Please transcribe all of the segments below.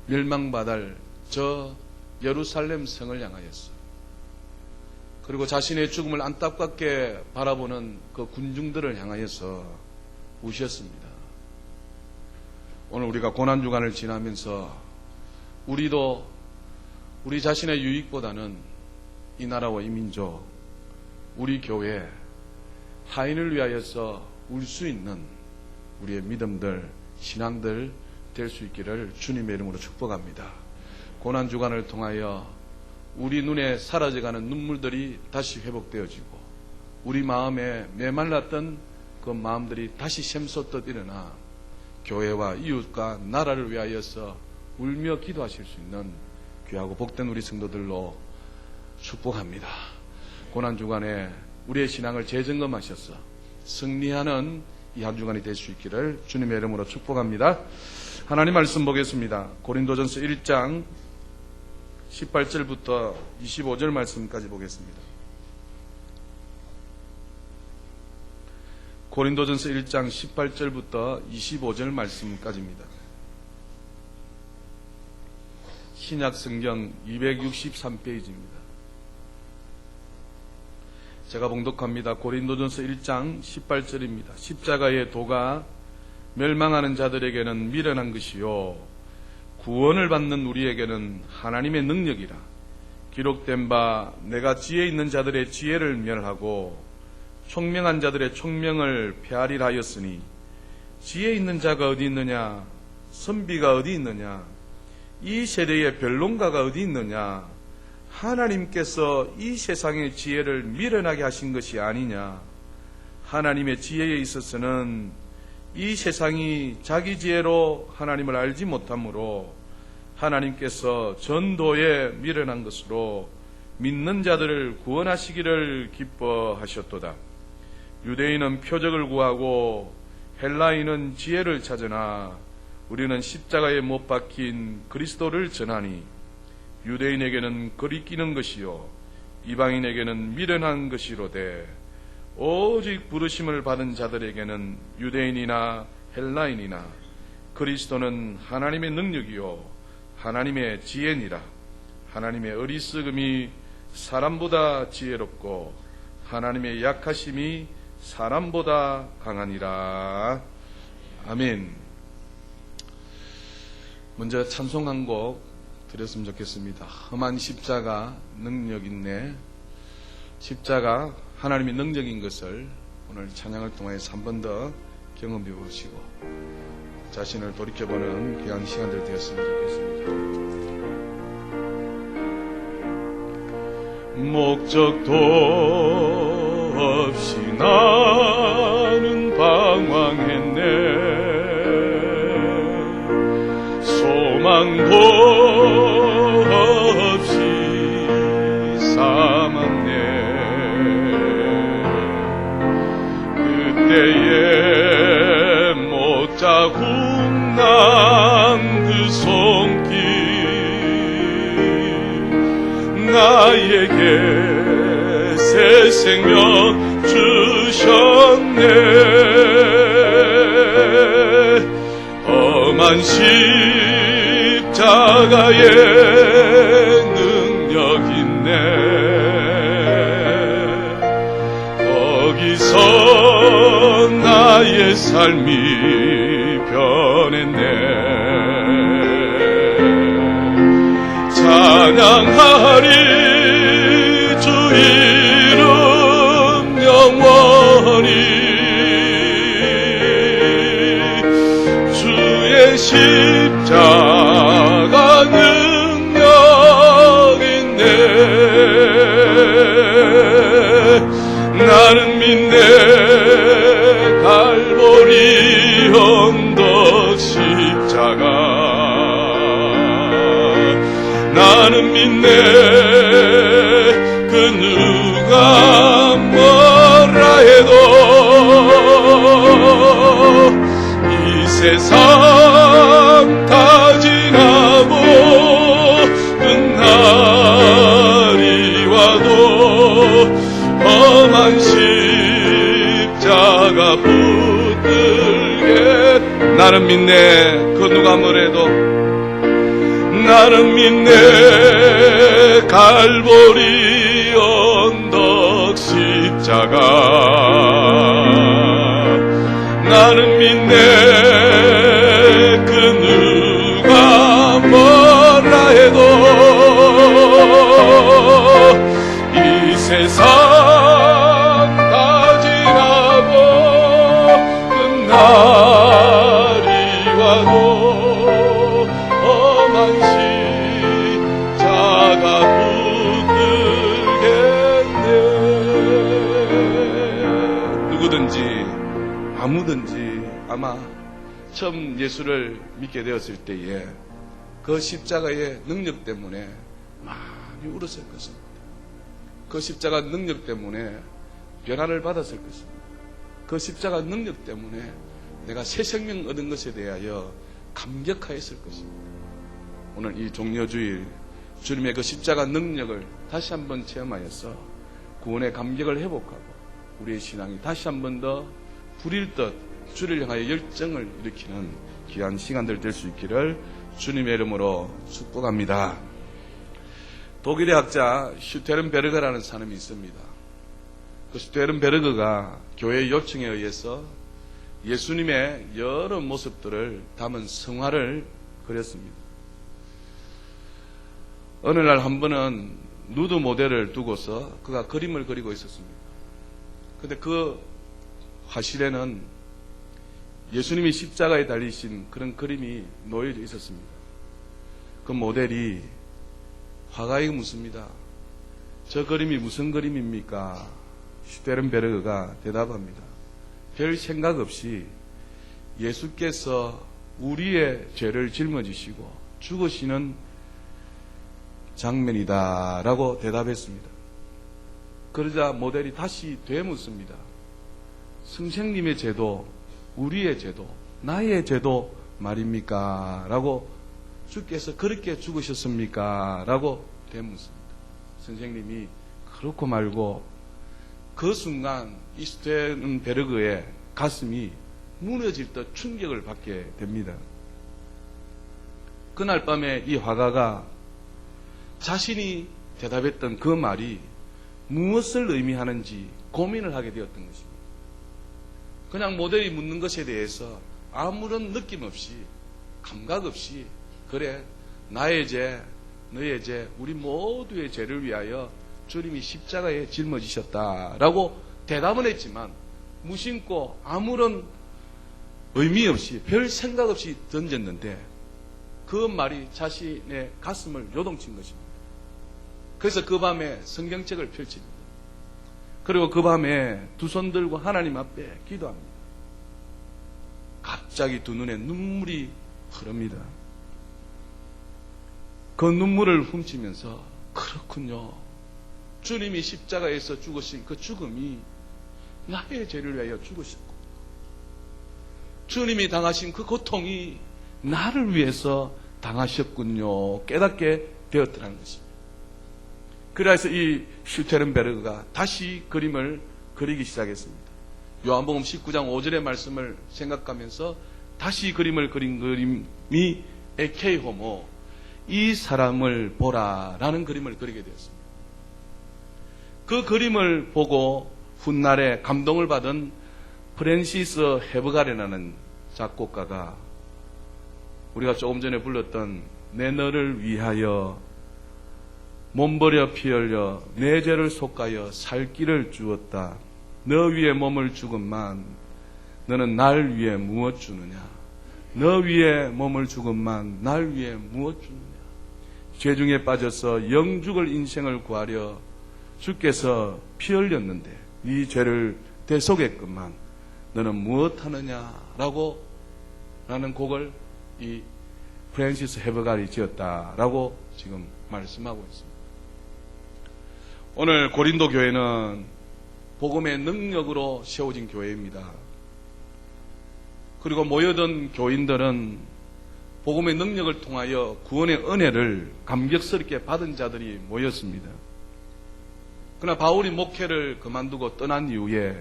멸망받을 저 예루살렘 성을 향하였어. 그리고 자신의 죽음을 안타깝게 바라보는 그 군중들을 향하여서 우셨습니다. 오늘 우리가 고난주간을 지나면서 우리도 우리 자신의 유익보다는 이 나라와 이 민족, 우리 교회, 타인을 위하여서 울 수 있는 우리의 믿음들, 신앙들 될 수 있기를 주님의 이름으로 축복합니다. 고난주간을 통하여 우리 눈에 사라져가는 눈물들이 다시 회복되어지고 우리 마음에 메말랐던 그 마음들이 다시 샘솟듯 일어나 교회와 이웃과 나라를 위하여서 울며 기도하실 수 있는 귀하고 복된 우리 성도들로 축복합니다. 고난주간에 우리의 신앙을 재점검하셔서 승리하는 이 한 주간이 될 수 있기를 주님의 이름으로 축복합니다. 하나님 말씀 보겠습니다. 고린도전서 1장 18절부터 25절 말씀까지 보겠습니다. 고린도전서 1장 18절부터 25절 말씀까지입니다. 신약성경 263페이지입니다. 제가 봉독합니다. 고린도전서 1장 18절입니다. 십자가의 도가 멸망하는 자들에게는 미련한 것이요 구원을 받는 우리에게는 하나님의 능력이라. 기록된 바 내가 지혜 있는 자들의 지혜를 멸하고 총명한 자들의 총명을 폐하리라 하였으니 지혜 있는 자가 어디 있느냐, 선비가 어디 있느냐, 이 세대의 변론가가 어디 있느냐. 하나님께서 이 세상의 지혜를 미련하게 하신 것이 아니냐. 하나님의 지혜에 있어서는 이 세상이 자기 지혜로 하나님을 알지 못하므로 하나님께서 전도에 미련한 것으로 믿는 자들을 구원하시기를 기뻐하셨도다. 유대인은 표적을 구하고 헬라인은 지혜를 찾으나 우리는 십자가에 못 박힌 그리스도를 전하니 유대인에게는 거리끼는 것이요 이방인에게는 미련한 것이로되 오직 부르심을 받은 자들에게는 유대인이나 헬라인이나 그리스도는 하나님의 능력이요 하나님의 지혜니라. 하나님의 어리석음이 사람보다 지혜롭고 하나님의 약하심이 사람보다 강하니라. 아멘. 먼저 찬송 한 곡 드렸으면 좋겠습니다. 험한 십자가 능력 있네. 십자가 하나님의 능력인 것을 오늘 찬양을 통해서 한 번 더 경험해 보시고 자신을 돌이켜보는 귀한 시간들 되었으면 좋겠습니다. 목적도 없이 나는 방황했네. 소망도 없이 삼았네. 그때에 못자국 난 그 손길 나에게 새 생명 주셨네. 험한 십자가에 능력 있네. 거기서 나의 삶이 변했네. 찬양하리 주 이름 영원히. 주의 십자가 능력 있네. 나는 믿네. 갈보리 언덕 십자가 나는 믿네. 그 누가 뭐라 해도 이 세상 다 지나고 끝날이 와도 험한 십자가 붙들게 나는 믿네. 그 누가 뭐래도 나는 믿네 갈보리 언덕 십자가 나는 믿네 그 누가 뭐라 해도 이 세상 다 지나고 끝날이 와도 험한 십자가 붙들겠네. 누구든지 아무든지 아마 처음 예수를 믿게 되었을 때에 그 십자가의 능력 때문에 많이 울었을 것입니다. 그 십자가 능력 때문에 변화를 받았을 것입니다. 그 십자가 능력 때문에 내가 새 생명 얻은 것에 대하여 감격하였을 것입니다. 오늘 이 종려주일 주님의 그 십자가 능력을 다시 한번 체험하여서 구원의 감격을 회복하고 우리의 신앙이 다시 한번 더 불일 듯 주를 향하여 열정을 일으키는 귀한 시간들 될 수 있기를 주님의 이름으로 축복합니다. 독일의 학자 슈테른베르그라는 사람이 있습니다. 그 슈테른베르그가 교회의 요청에 의해서 예수님의 여러 모습들을 담은 성화를 그렸습니다. 어느 날 한 번은 누드 모델을 두고서 그가 그림을 그리고 있었습니다. 그런데 그 화실에는 예수님이 십자가에 달리신 그런 그림이 놓여져 있었습니다. 그 모델이 화가에게 묻습니다. 저 그림이 무슨 그림입니까? 슈테른베르그가 대답합니다. 별 생각 없이 예수께서 우리의 죄를 짊어지시고 죽으시는 장면이다 라고 대답했습니다. 그러자 모델이 다시 되묻습니다. 선생님의 죄도 우리의 죄도 나의 죄도 말입니까? 라고 주께서 그렇게 죽으셨습니까? 라고 되묻습니다. 선생님이 그렇고 말고 그 순간 이 슈테른베르그의 가슴이 무너질 듯 충격을 받게 됩니다. 그날 밤에 이 화가가 자신이 대답했던 그 말이 무엇을 의미하는지 고민을 하게 되었던 것입니다. 그냥 모델이 묻는 것에 대해서 아무런 느낌 없이 감각 없이 그래 나의 죄 너의 죄 우리 모두의 죄를 위하여 주님이 십자가에 짊어지셨다라고 대답은 했지만 무심코 아무런 의미 없이 별 생각 없이 던졌는데 그 말이 자신의 가슴을 요동친 것입니다. 그래서 그 밤에 성경책을 펼칩니다. 그리고 그 밤에 두 손 들고 하나님 앞에 기도합니다. 갑자기 두 눈에 눈물이 흐릅니다. 그 눈물을 훔치면서 그렇군요. 주님이 십자가에서 죽으신 그 죽음이 나의 죄를 위하여 죽으셨고 주님이 당하신 그 고통이 나를 위해서 당하셨군요. 깨닫게 되었더라는 것입니다. 그래서 이 슈테른베르그가 다시 그림을 그리기 시작했습니다. 요한복음 19장 5절의 말씀을 생각하면서 다시 그림을 그린 그림이 에케이호모 이 사람을 보라라는 그림을 그리게 되었습니다. 그 그림을 보고 훗날에 감동을 받은 프랜시스 헤버가레라는 작곡가가 우리가 조금 전에 불렀던 내 너를 위하여 몸버려 피 흘려 내 죄를 속하여 살 길을 주었다. 너 위에 몸을 주건만 너는 날 위해 무엇 주느냐. 너 위에 몸을 주건만 날 위해 무엇 주느냐. 죄 중에 빠져서 영죽을 인생을 구하려 주께서 피 흘렸는데 네 죄를 대속했건만 너는 무엇 하느냐라고 라는 곡을 이 프랜시스 헤버갈이 지었다라고 지금 말씀하고 있습니다. 오늘 고린도 교회는 복음의 능력으로 세워진 교회입니다. 그리고 모여든 교인들은 복음의 능력을 통하여 구원의 은혜를 감격스럽게 받은 자들이 모였습니다. 그러나 바울이 목회를 그만두고 떠난 이후에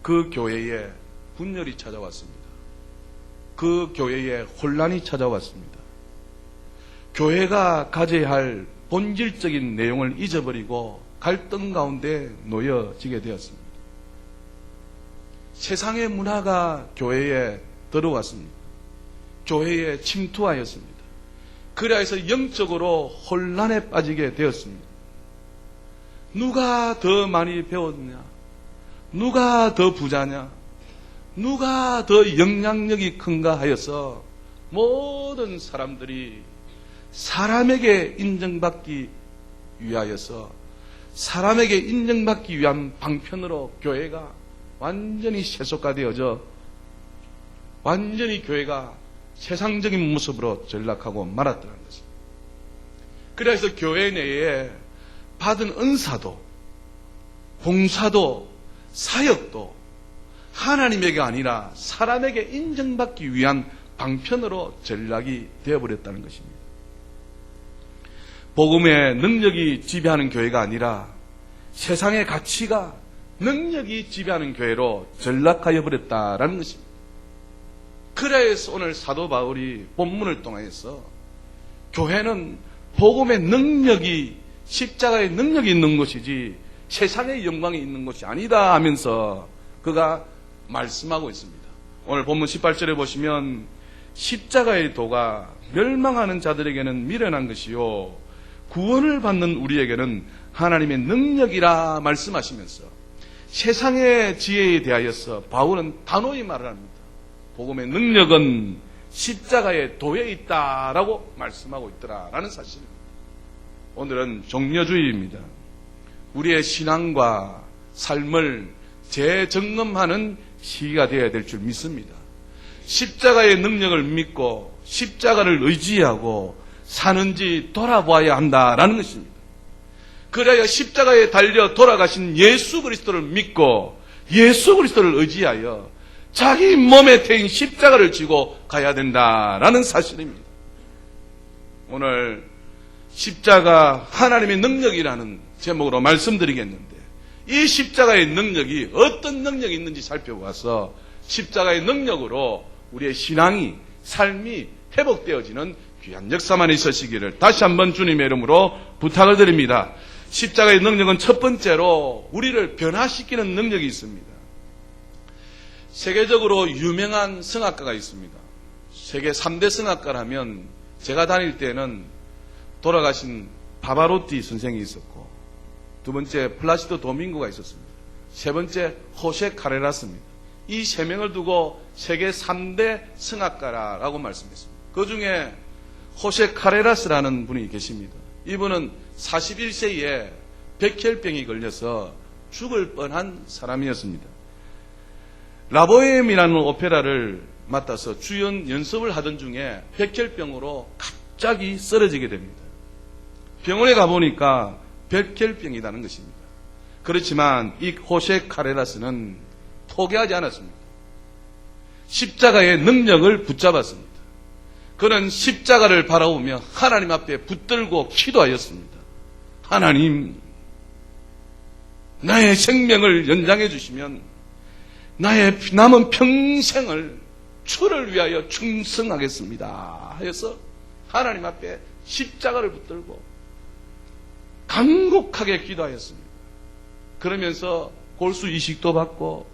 그 교회에 분열이 찾아왔습니다. 그 교회에 혼란이 찾아왔습니다. 교회가 가져야 할 본질적인 내용을 잊어버리고 갈등 가운데 놓여지게 되었습니다. 세상의 문화가 교회에 들어왔습니다. 교회에 침투하였습니다. 그래서 영적으로 혼란에 빠지게 되었습니다. 누가 더 많이 배웠냐? 누가 더 부자냐? 누가 더 영향력이 큰가 하여서 모든 사람들이 사람에게 인정받기 위하여서 사람에게 인정받기 위한 방편으로 교회가 완전히 세속화되어져 완전히 교회가 세상적인 모습으로 전락하고 말았다는 것입니다. 그래서 교회 내에 받은 은사도 봉사도 사역도 하나님에게 아니라 사람에게 인정받기 위한 방편으로 전락이 되어버렸다는 것입니다. 복음의 능력이 지배하는 교회가 아니라 세상의 가치가 능력이 지배하는 교회로 전락하여 버렸다라는 것입니다. 그래서 오늘 사도 바울이 본문을 통해서 교회는 복음의 능력이 십자가의 능력이 있는 것이지 세상의 영광이 있는 것이 아니다 하면서 그가 말씀하고 있습니다. 오늘 본문 18절에 보시면 십자가의 도가 멸망하는 자들에게는 미련한 것이요 구원을 받는 우리에게는 하나님의 능력이라 말씀하시면서 세상의 지혜에 대하여서 바울은 단호히 말을 합니다. 복음의 능력은 십자가의 도에 있다라고 말씀하고 있더라라는 사실입니다. 오늘은 종려주일입니다. 우리의 신앙과 삶을 재점검하는 시기가 되어야 될 줄 믿습니다. 십자가의 능력을 믿고 십자가를 의지하고 사는지 돌아보아야 한다라는 것입니다. 그래야 십자가에 달려 돌아가신 예수 그리스도를 믿고 예수 그리스도를 의지하여 자기 몸에 태인 십자가를 지고 가야 된다라는 사실입니다. 오늘 십자가 하나님의 능력이라는 제목으로 말씀드리겠는데 이 십자가의 능력이 어떤 능력이 있는지 살펴봐서 십자가의 능력으로 우리의 신앙이 삶이 회복되어지는 귀한 역사만 있으시기를 다시 한번 주님의 이름으로 부탁을 드립니다. 십자가의 능력은 첫 번째로 우리를 변화시키는 능력이 있습니다. 세계적으로 유명한 성악가가 있습니다. 세계 3대 성악가라면 제가 다닐 때는 돌아가신 바바로티 선생이 있었고 두 번째 플라시도 도밍고가 있었습니다. 세 번째 호세 카레라스입니다. 이 세 명을 두고 세계 3대 성악가라고 말씀했습니다. 그 중에 호세 카레라스라는 분이 계십니다. 이분은 41세에 백혈병이 걸려서 죽을 뻔한 사람이었습니다. 라보엠이라는 오페라를 맡아서 주연 연습을 하던 중에 백혈병으로 갑자기 쓰러지게 됩니다. 병원에 가보니까 백혈병이라는 것입니다. 그렇지만 이 호세 카레라스는 포기하지 않았습니다. 십자가의 능력을 붙잡았습니다. 그는 십자가를 바라보며 하나님 앞에 붙들고 기도하였습니다. 하나님, 나의 생명을 연장해 주시면 나의 남은 평생을 주를 위하여 충성하겠습니다 하여서 하나님 앞에 십자가를 붙들고 간곡하게 기도하였습니다. 그러면서 골수 이식도 받고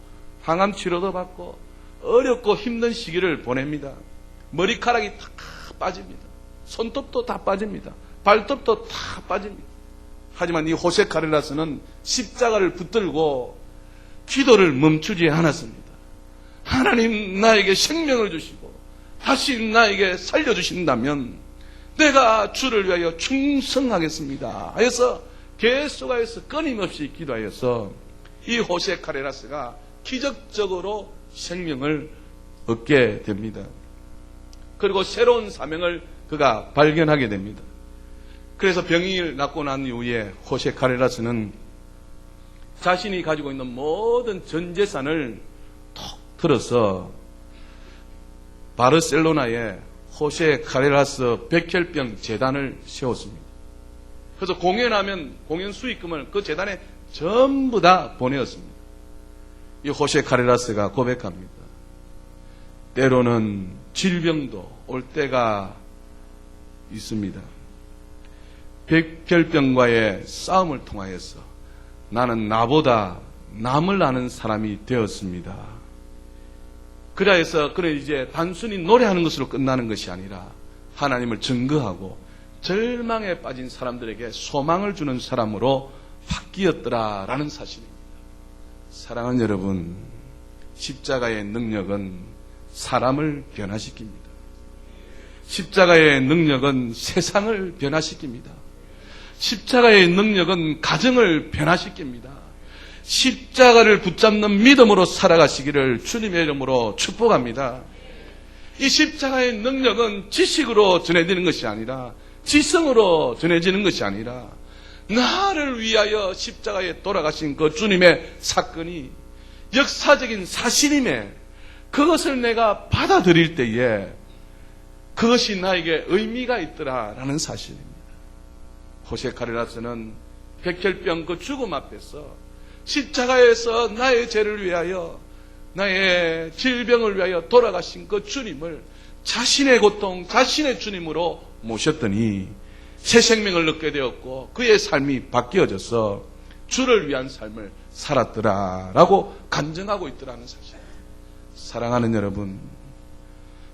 항암 치료도 받고 어렵고 힘든 시기를 보냅니다. 머리카락이 다 빠집니다. 손톱도 다 빠집니다. 발톱도 다 빠집니다. 하지만 이 호세 카레라스는 십자가를 붙들고 기도를 멈추지 않았습니다. 하나님 나에게 생명을 주시고 다시 나에게 살려주신다면 내가 주를 위하여 충성하겠습니다 하여서 계속하여서 끊임없이 기도하여서 이 호세 카레라스가 기적적으로 생명을 얻게 됩니다. 그리고 새로운 사명을 그가 발견하게 됩니다. 그래서 병이 낫고 난 이후에 호세 카레라스는 자신이 가지고 있는 모든 전 재산을 톡 들어서 바르셀로나에 호세 카레라스 백혈병 재단을 세웠습니다. 그래서 공연하면 공연 수익금을 그 재단에 전부 다 보내었습니다. 이 호세 카레라스가 고백합니다. 때로는 질병도 올 때가 있습니다. 백혈병과의 싸움을 통하여서 나는 나보다 남을 아는 사람이 되었습니다. 그래서 이제 단순히 노래하는 것으로 끝나는 것이 아니라 하나님을 증거하고 절망에 빠진 사람들에게 소망을 주는 사람으로 바뀌었더라라는 사실입니다. 사랑하는 여러분, 십자가의 능력은 사람을 변화시킵니다. 십자가의 능력은 세상을 변화시킵니다. 십자가의 능력은 가정을 변화시킵니다. 십자가를 붙잡는 믿음으로 살아가시기를 주님의 이름으로 축복합니다. 이 십자가의 능력은 지식으로 전해지는 것이 아니라, 지성으로 전해지는 것이 아니라, 나를 위하여 십자가에 돌아가신 그 주님의 사건이 역사적인 사실임에 그것을 내가 받아들일 때에 그것이 나에게 의미가 있더라라는 사실입니다. 호세 카를라스는 백혈병 그 죽음 앞에서 십자가에서 나의 죄를 위하여, 나의 질병을 위하여 돌아가신 그 주님을 자신의 고통, 자신의 주님으로 모셨더니 새 생명을 얻게 되었고 그의 삶이 바뀌어져서 주를 위한 삶을 살았더라라고 간증하고 있더라는 사실. 사랑하는 여러분,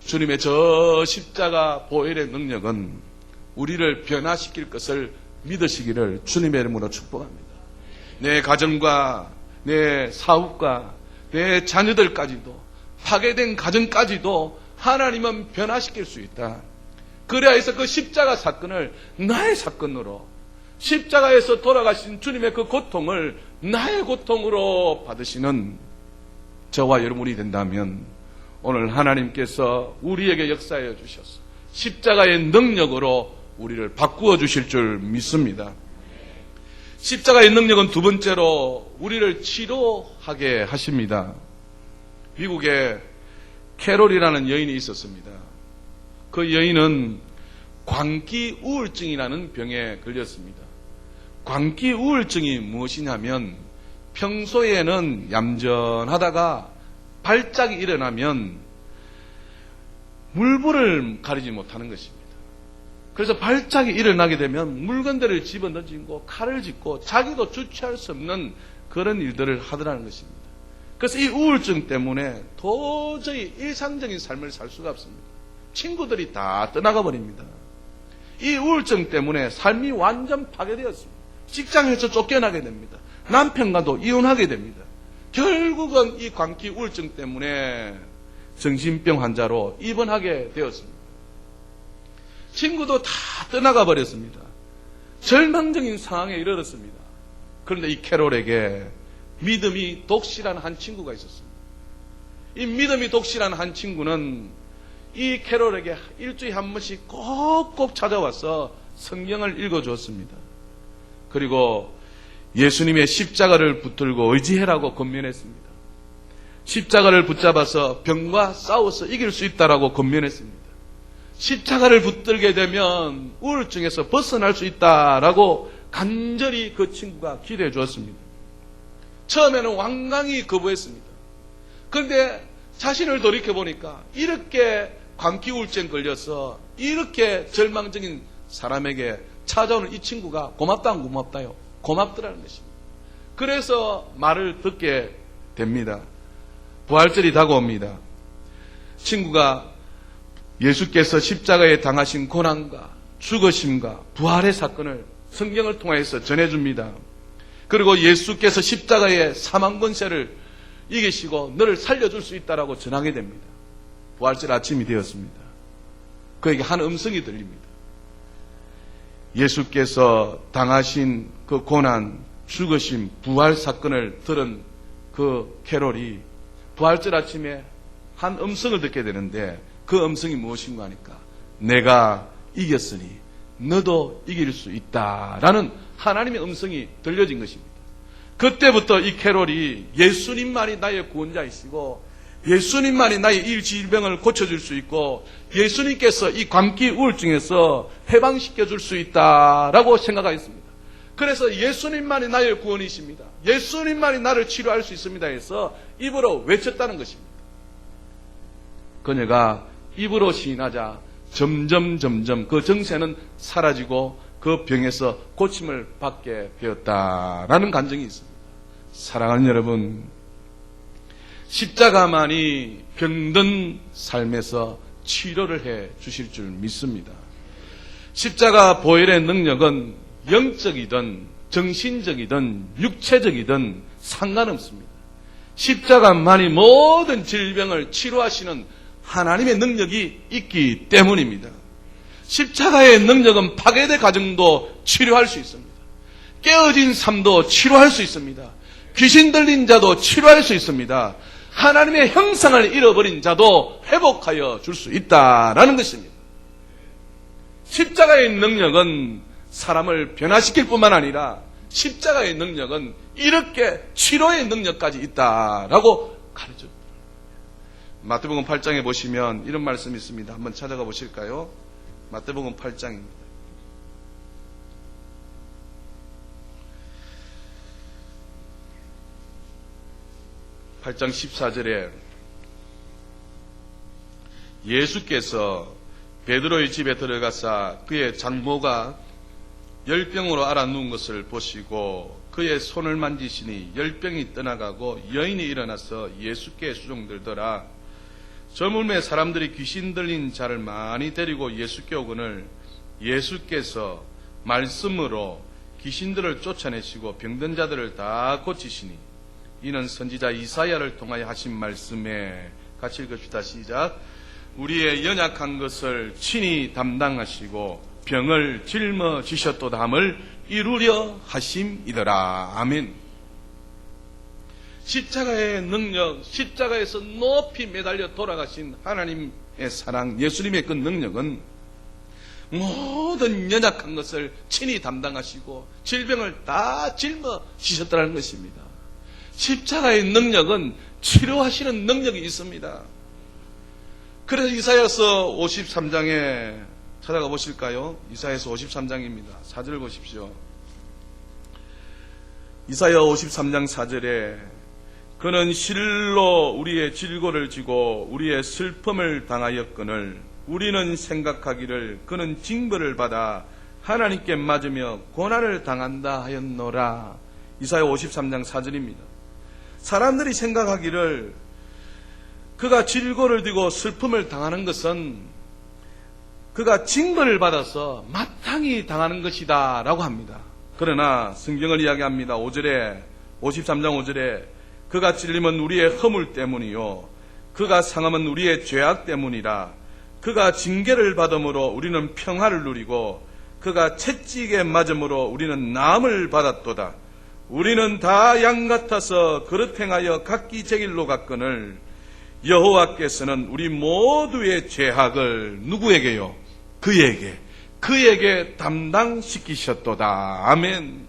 주님의 저 십자가 보혈의 능력은 우리를 변화시킬 것을 믿으시기를 주님의 이름으로 축복합니다. 내 가정과 내 사업과 내 자녀들까지도, 파괴된 가정까지도 하나님은 변화시킬 수 있다. 그래야 해서 그 십자가 사건을 나의 사건으로, 십자가에서 돌아가신 주님의 그 고통을 나의 고통으로 받으시는 저와 여러분이 된다면 오늘 하나님께서 우리에게 역사해 주셔서 십자가의 능력으로 우리를 바꾸어 주실 줄 믿습니다. 십자가의 능력은 두 번째로 우리를 치료하게 하십니다. 미국에 캐롤이라는 여인이 있었습니다. 그 여인은 광기 우울증이라는 병에 걸렸습니다. 광기 우울증이 무엇이냐면 평소에는 얌전하다가 발작이 일어나면 물불을 가리지 못하는 것입니다. 그래서 발작이 일어나게 되면 물건들을 집어던지고 칼을 짚고 자기도 주체할 수 없는 그런 일들을 하더라는 것입니다. 그래서 이 우울증 때문에 도저히 일상적인 삶을 살 수가 없습니다. 친구들이 다 떠나가 버립니다. 이 우울증 때문에 삶이 완전 파괴되었습니다. 직장에서 쫓겨나게 됩니다. 남편과도 이혼하게 됩니다. 결국은 이 광기 우울증 때문에 정신병 환자로 입원하게 되었습니다. 친구도 다 떠나가 버렸습니다. 절망적인 상황에 이르렀습니다. 그런데 이 캐롤에게 믿음이 독실한 한 친구가 있었습니다. 이 믿음이 독실한 한 친구는 이 캐롤에게 일주일에 한 번씩 꼭꼭 찾아와서 성경을 읽어주었습니다. 그리고 예수님의 십자가를 붙들고 의지해라고 권면했습니다. 십자가를 붙잡아서 병과 싸워서 이길 수 있다라고 권면했습니다. 십자가를 붙들게 되면 우울증에서 벗어날 수 있다라고 간절히 그 친구가 기대해 주었습니다. 처음에는 완강히 거부했습니다. 그런데 자신을 돌이켜보니까 이렇게 광기 우울증 걸려서 이렇게 절망적인 사람에게 찾아오는 이 친구가 고맙다면 고맙다요. 고맙더라는 것입니다. 그래서 말을 듣게 됩니다. 부활절이 다가옵니다. 친구가 예수께서 십자가에 당하신 고난과 죽으심과 부활의 사건을 성경을 통해서 전해줍니다. 그리고 예수께서 십자가의 사망 권세를 이기시고 너를 살려줄 수 있다라고 전하게 됩니다. 부활절 아침이 되었습니다. 그에게 한 음성이 들립니다. 예수께서 당하신 그 고난, 죽으심, 부활 사건을 들은 그 캐롤이 부활절 아침에 한 음성을 듣게 되는데 그 음성이 무엇인가 하니까 내가 이겼으니 너도 이길 수 있다라는 하나님의 음성이 들려진 것입니다. 그때부터 이 캐롤이 예수님만이 나의 구원자이시고 예수님만이 나의 이 질병을 고쳐줄 수 있고 예수님께서 이 광기 우울증에서 해방시켜줄 수 있다라고 생각하였습니다. 그래서 예수님만이 나의 구원이십니다. 예수님만이 나를 치료할 수 있습니다 해서 입으로 외쳤다는 것입니다. 그녀가 입으로 시인하자 점점 그 정세는 사라지고 그 병에서 고침을 받게 되었다라는 간증이 있습니다. 사랑하는 여러분, 십자가만이 병든 삶에서 치료를 해 주실 줄 믿습니다. 십자가 보혈의 능력은 영적이든 정신적이든 육체적이든 상관없습니다. 십자가만이 모든 질병을 치료하시는 하나님의 능력이 있기 때문입니다. 십자가의 능력은 파괴된 가정도 치료할 수 있습니다. 깨어진 삶도 치료할 수 있습니다. 귀신 들린 자도 치료할 수 있습니다. 하나님의 형상을 잃어버린 자도 회복하여 줄 수 있다라는 것입니다. 십자가의 능력은 사람을 변화시킬 뿐만 아니라 십자가의 능력은 이렇게 치료의 능력까지 있다라고 가르쳐줍니다. 마태복음 8장에 보시면 이런 말씀이 있습니다. 한번 찾아가 보실까요? 마태복음 8장입니다. 8장 14절에 예수께서 베드로의 집에 들어가사 그의 장모가 열병으로 앓아 누운 것을 보시고 그의 손을 만지시니 열병이 떠나가고 여인이 일어나서 예수께 수종들더라. 저물매 사람들이 귀신 들린 자를 많이 데리고 예수께 오거늘 예수께서 말씀으로 귀신들을 쫓아내시고 병든 자들을 다 고치시니 이는 선지자 이사야를 통하여 하신 말씀에 같이 읽읍시다. 시작. 우리의 연약한 것을 친히 담당하시고 병을 짊어지셨도다 함을 이루려 하심이더라. 아멘. 십자가의 능력, 십자가에서 높이 매달려 돌아가신 하나님의 사랑, 예수님의 그 능력은 모든 연약한 것을 친히 담당하시고 질병을 다 짊어지셨다는 것입니다. 십자가의 능력은 치료하시는 능력이 있습니다. 그래서 이사야서 53장에 찾아가 보실까요? 이사야서 53장입니다. 4절을 보십시오. 이사야 53장 4절에 그는 실로 우리의 질고를 지고 우리의 슬픔을 당하였거늘 우리는 생각하기를 그는 징벌을 받아 하나님께 맞으며 고난을 당한다 하였노라. 이사야 53장 4절입니다. 사람들이 생각하기를 그가 질고를 지고 슬픔을 당하는 것은 그가 징벌을 받아서 마땅히 당하는 것이다 라고 합니다. 그러나 성경을 이야기합니다. 5절에 53장 5절에 그가 찔림은 우리의 허물 때문이요 그가 상함은 우리의 죄악 때문이라. 그가 징계를 받음으로 우리는 평화를 누리고 그가 채찍에 맞음으로 우리는 나음을 받았도다. 우리는 다 양 같아서 그릇 행하여 각기 제 길로 갔거늘 여호와께서는 우리 모두의 죄악을 누구에게요? 그에게 담당시키셨도다. 아멘.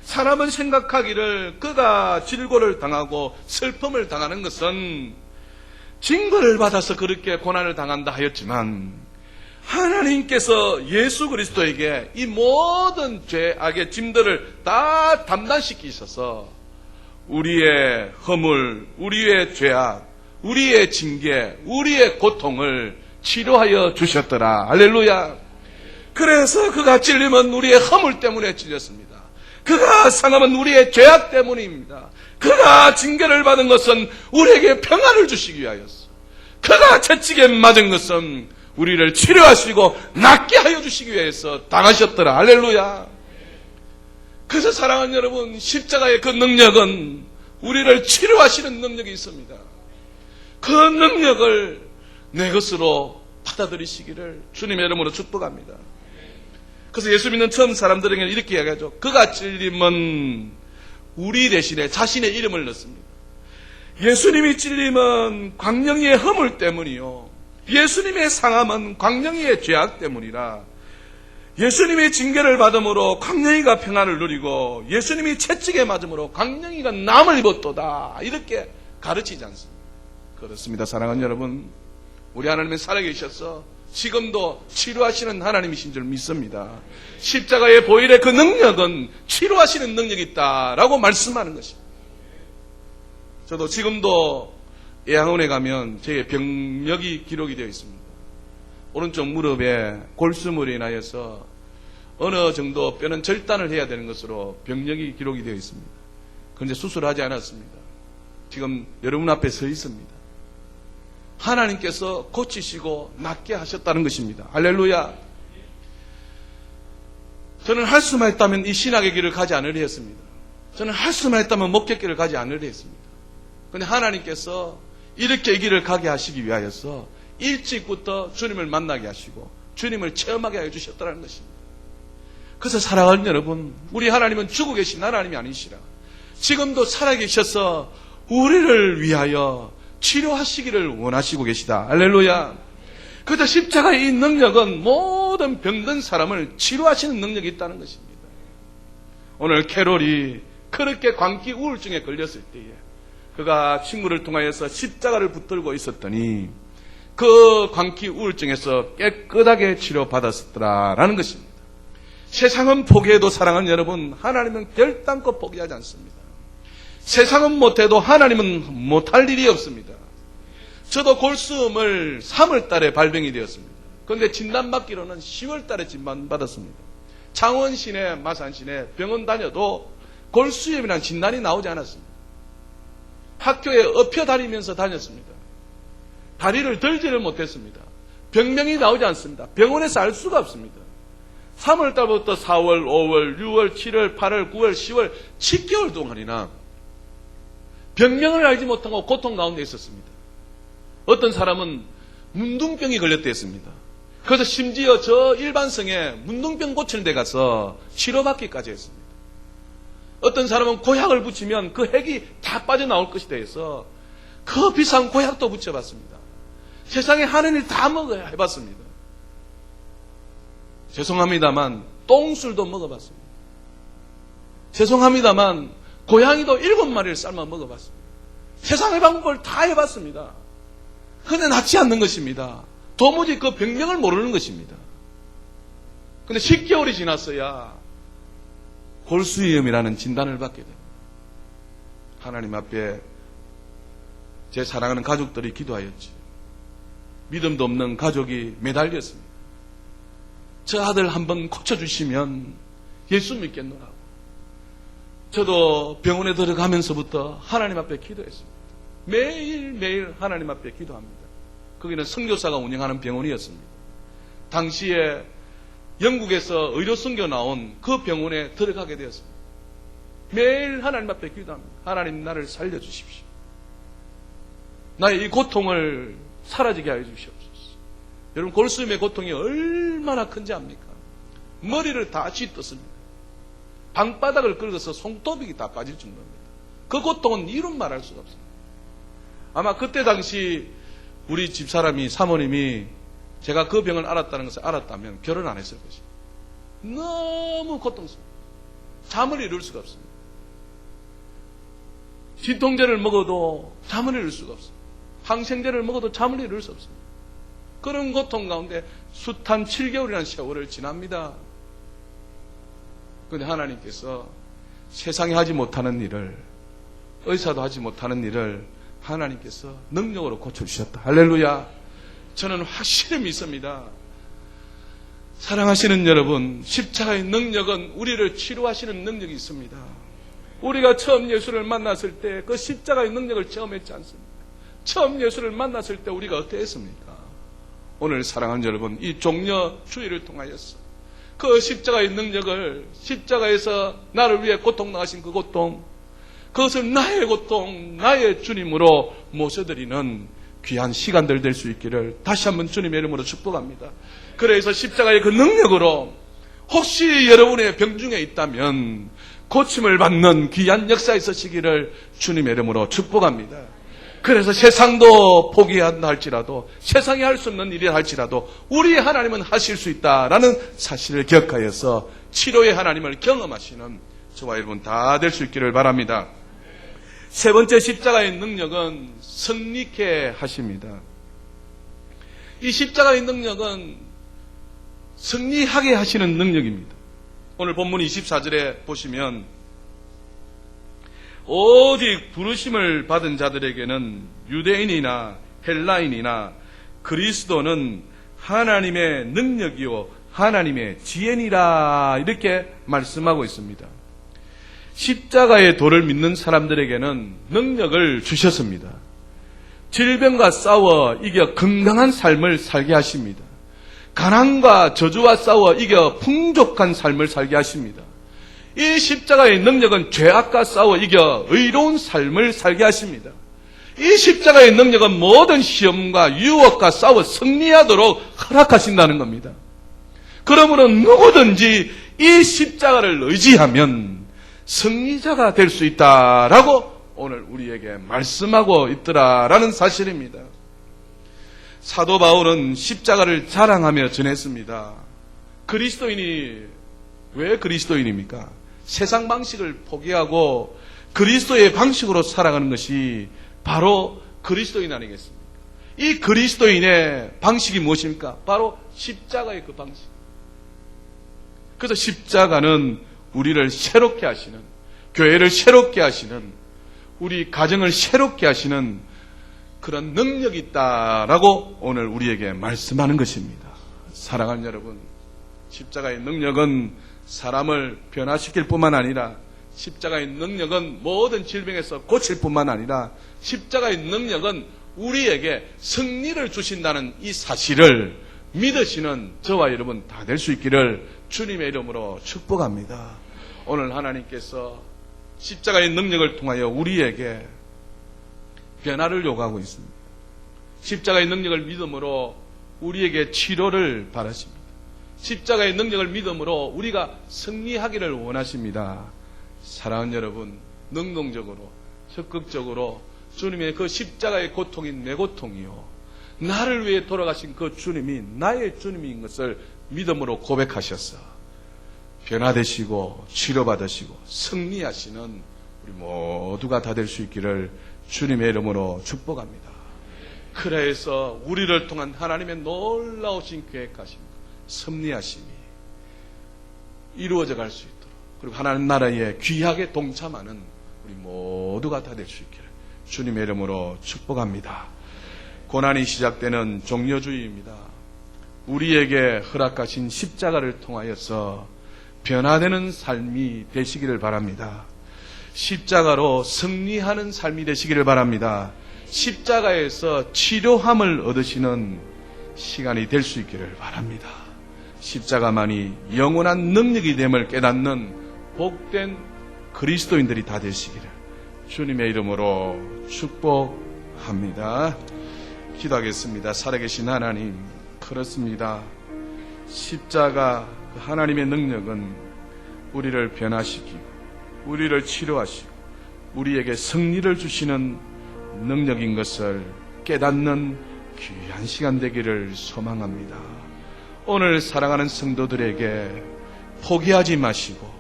사람은 생각하기를 그가 질고를 당하고 슬픔을 당하는 것은 징벌을 받아서 그렇게 고난을 당한다 하였지만 하나님께서 예수 그리스도에게 이 모든 죄악의 짐들을 다 담당시키셔서 우리의 허물, 우리의 죄악, 우리의 징계, 우리의 고통을 치료하여 주셨더라. 할렐루야. 그래서 그가 찔림은 우리의 허물 때문에 찔렸습니다. 그가 상함은 우리의 죄악 때문입니다. 그가 징계를 받은 것은 우리에게 평안을 주시기 위하였어. 그가 채찍에 맞은 것은 우리를 치료하시고 낫게 하여 주시기 위해서 당하셨더라. 할렐루야. 그래서 사랑하는 여러분, 십자가의 그 능력은 우리를 치료하시는 능력이 있습니다. 그 능력을 내 것으로 받아들이시기를 주님의 이름으로 축복합니다. 그래서 예수 믿는 처음 사람들에게 이렇게 이야기하죠. 그가 찔림은 우리 대신에 자신의 이름을 넣습니다. 예수님이 찔림은 광명이의 허물 때문이요 예수님의 상함은 광명이의 죄악 때문이라. 예수님이 징계를 받음으로 광명이가 평안을 누리고 예수님이 채찍에 맞음으로 광명이가 남을 입었도다. 이렇게 가르치지 않습니다. 그렇습니다. 사랑하는 여러분, 우리 하나님은 살아계셔서 지금도 치료하시는 하나님이신 줄 믿습니다. 십자가의 보혈의 그 능력은 치료하시는 능력이 있다라고 말씀하는 것입니다. 저도 지금도 예양원에 가면 제 병력이 기록이 되어 있습니다. 오른쪽 무릎에 골수물이 인하여서 어느 정도 뼈는 절단을 해야 되는 것으로 병력이 기록이 되어 있습니다. 그런데 수술을 하지 않았습니다. 지금 여러분 앞에 서 있습니다. 하나님께서 고치시고 낫게 하셨다는 것입니다. 할렐루야. 저는 할 수만 있다면 이 신학의 길을 가지 않으려 했습니다. 저는 할 수만 있다면 목회 길을 가지 않으려 했습니다. 그런데 하나님께서 이렇게 이 길을 가게 하시기 위하여서 일찍부터 주님을 만나게 하시고 주님을 체험하게 해주셨다는 것입니다. 그래서 사랑하는 여러분, 우리 하나님은 죽어 계신 하나님이 아니시라. 지금도 살아계셔서 우리를 위하여 치료하시기를 원하시고 계시다. 할렐루야. 그저 십자가의 이 능력은 모든 병든 사람을 치료하시는 능력이 있다는 것입니다. 오늘 캐롤이 그렇게 광기 우울증에 걸렸을 때에 그가 친구를 통하여서 십자가를 붙들고 있었더니 그 광기 우울증에서 깨끗하게 치료받았더라라는 것입니다. 세상은 포기해도 사랑하는 여러분, 하나님은 결단코 포기하지 않습니다. 세상은 못해도 하나님은 못할 일이 없습니다. 저도 골수음을 3월 달에 발병이 되었습니다. 그런데 진단받기로는 10월 달에 진단받았습니다. 창원 시내, 마산 시내 병원 다녀도 골수염이라는 진단이 나오지 않았습니다. 학교에 엎혀 다니면서 다녔습니다. 다리를 들지를 못했습니다. 병명이 나오지 않습니다. 병원에서 알 수가 없습니다. 3월 달부터 4월, 5월, 6월, 7월, 8월, 9월, 10월 10개월 동안이나 병명을 알지 못하고 고통 가운데 있었습니다. 어떤 사람은 문둥병이 걸렸다 했습니다. 그래서 심지어 저 일반성에 문둥병 고치는 데 가서 치료받기까지 했습니다. 어떤 사람은 고약을 붙이면 그 핵이 다 빠져나올 것이다 해서 그 비싼 고약도 붙여봤습니다. 세상에 하는 일 다 먹어야 해봤습니다. 죄송합니다만 똥술도 먹어봤습니다. 죄송합니다만 고양이도 7마리를 삶아 먹어봤습니다. 세상의 방법을 다 해봤습니다. 그런데 낫지 않는 것입니다. 도무지 그 병명을 모르는 것입니다. 그런데 10개월이 지났어야 골수염이라는 진단을 받게 됩니다. 하나님 앞에 제 사랑하는 가족들이 기도하였지. 믿음도 없는 가족이 매달렸습니다. 저 아들 한번 고쳐주시면 예수 믿겠노라고. 저도 병원에 들어가면서부터 하나님 앞에 기도했습니다. 매일매일 하나님 앞에 기도합니다. 거기는 선교사가 운영하는 병원이었습니다. 당시에 영국에서 의료 선교 나온 그 병원에 들어가게 되었습니다. 매일 하나님 앞에 기도합니다. 하나님 나를 살려주십시오. 나의 이 고통을 사라지게 하여 주시옵소서. 여러분 골수염의 고통이 얼마나 큰지 압니까? 머리를 다 쥐떴습니다. 방바닥을 긁어서 손톱이 다 빠질 정도입니다. 그 고통은 이름 말할 수가 없습니다. 아마 그때 당시 우리 집사람이 사모님이 제가 그 병을 알았다는 것을 알았다면 결혼 안 했을 것입니다. 너무 고통스럽습니다. 잠을 이룰 수가 없습니다. 진통제를 먹어도 잠을 이룰 수가 없습니다. 항생제를 먹어도 잠을 이룰 수 없습니다. 그런 고통 가운데 숱한 7개월이라는 세월을 지납니다. 그런데 하나님께서 세상에 하지 못하는 일을, 의사도 하지 못하는 일을 하나님께서 능력으로 고쳐주셨다. 할렐루야. 저는 확실히 믿습니다. 사랑하시는 여러분, 십자가의 능력은 우리를 치료하시는 능력이 있습니다. 우리가 처음 예수를 만났을 때 그 십자가의 능력을 체험했지 않습니까? 처음 예수를 만났을 때 우리가 어떠했습니까? 오늘 사랑하는 여러분, 이 종려 주의를 통하여서 그 십자가의 능력을, 십자가에서 나를 위해 고통 당하신 그 고통, 그것을 나의 고통, 나의 주님으로 모셔드리는 귀한 시간들 될 수 있기를 다시 한번 주님의 이름으로 축복합니다. 그래서 십자가의 그 능력으로 혹시 여러분의 병 중에 있다면 고침을 받는 귀한 역사에 있으시기를 주님의 이름으로 축복합니다. 그래서 세상도 포기한다 할지라도, 세상이 할 수 없는 일이라 할지라도 우리 하나님은 하실 수 있다라는 사실을 기억하여서 치료의 하나님을 경험하시는 저와 여러분 다 될 수 있기를 바랍니다. 세 번째 십자가의 능력은 승리케 하십니다. 이 십자가의 능력은 승리하게 하시는 능력입니다. 오늘 본문 24절에 보시면 오직 부르심을 받은 자들에게는 유대인이나 헬라인이나 그리스도는 하나님의 능력이요 하나님의 지혜니라 이렇게 말씀하고 있습니다. 십자가의 도를 믿는 사람들에게는 능력을 주셨습니다. 질병과 싸워 이겨 건강한 삶을 살게 하십니다. 가난과 저주와 싸워 이겨 풍족한 삶을 살게 하십니다. 이 십자가의 능력은 죄악과 싸워 이겨 의로운 삶을 살게 하십니다. 이 십자가의 능력은 모든 시험과 유혹과 싸워 승리하도록 허락하신다는 겁니다. 그러므로 누구든지 이 십자가를 의지하면 승리자가 될 수 있다라고 오늘 우리에게 말씀하고 있더라라는 사실입니다. 사도 바울은 십자가를 자랑하며 전했습니다. 그리스도인이 왜 그리스도인입니까? 세상 방식을 포기하고 그리스도의 방식으로 살아가는 것이 바로 그리스도인 아니겠습니까? 이 그리스도인의 방식이 무엇입니까? 바로 십자가의 그 방식. 그래서 십자가는 우리를 새롭게 하시는, 교회를 새롭게 하시는, 우리 가정을 새롭게 하시는 그런 능력이 있다라고 오늘 우리에게 말씀하는 것입니다. 사랑하는 여러분, 십자가의 능력은 사람을 변화시킬 뿐만 아니라 십자가의 능력은 모든 질병에서 고칠 뿐만 아니라 십자가의 능력은 우리에게 승리를 주신다는 이 사실을 믿으시는 저와 여러분 다 될 수 있기를 주님의 이름으로 축복합니다. 오늘 하나님께서 십자가의 능력을 통하여 우리에게 변화를 요구하고 있습니다. 십자가의 능력을 믿음으로 우리에게 치료를 바라십니다. 십자가의 능력을 믿음으로 우리가 승리하기를 원하십니다. 사랑하는 여러분, 능동적으로 적극적으로 주님의 그 십자가의 고통이 내 고통이요 나를 위해 돌아가신 그 주님이 나의 주님인 것을 믿음으로 고백하셔서 변화되시고 치료받으시고 승리하시는 우리 모두가 다 될 수 있기를 주님의 이름으로 축복합니다. 그래서 우리를 통한 하나님의 놀라우신 계획하심, 섭리하심이 이루어져 갈 수 있도록, 그리고 하나님 나라에 귀하게 동참하는 우리 모두가 다 될 수 있기를 주님의 이름으로 축복합니다. 고난이 시작되는 종려주의입니다. 우리에게 허락하신 십자가를 통하여서 변화되는 삶이 되시기를 바랍니다. 십자가로 승리하는 삶이 되시기를 바랍니다. 십자가에서 치료함을 얻으시는 시간이 될 수 있기를 바랍니다. 십자가만이 영원한 능력이 됨을 깨닫는 복된 그리스도인들이 다 되시기를 주님의 이름으로 축복합니다. 기도하겠습니다. 살아계신 하나님, 그렇습니다. 십자가 하나님의 능력은 우리를 변화시키고 우리를 치료하시고 우리에게 승리를 주시는 능력인 것을 깨닫는 귀한 시간 되기를 소망합니다. 오늘 사랑하는 성도들에게 포기하지 마시고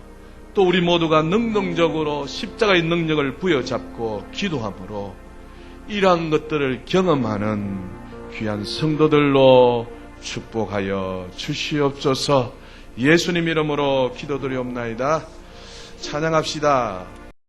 또 우리 모두가 능동적으로 십자가의 능력을 부여잡고 기도함으로 이러한 것들을 경험하는 귀한 성도들로 축복하여 주시옵소서. 예수님 이름으로 기도드리옵나이다. 찬양합시다.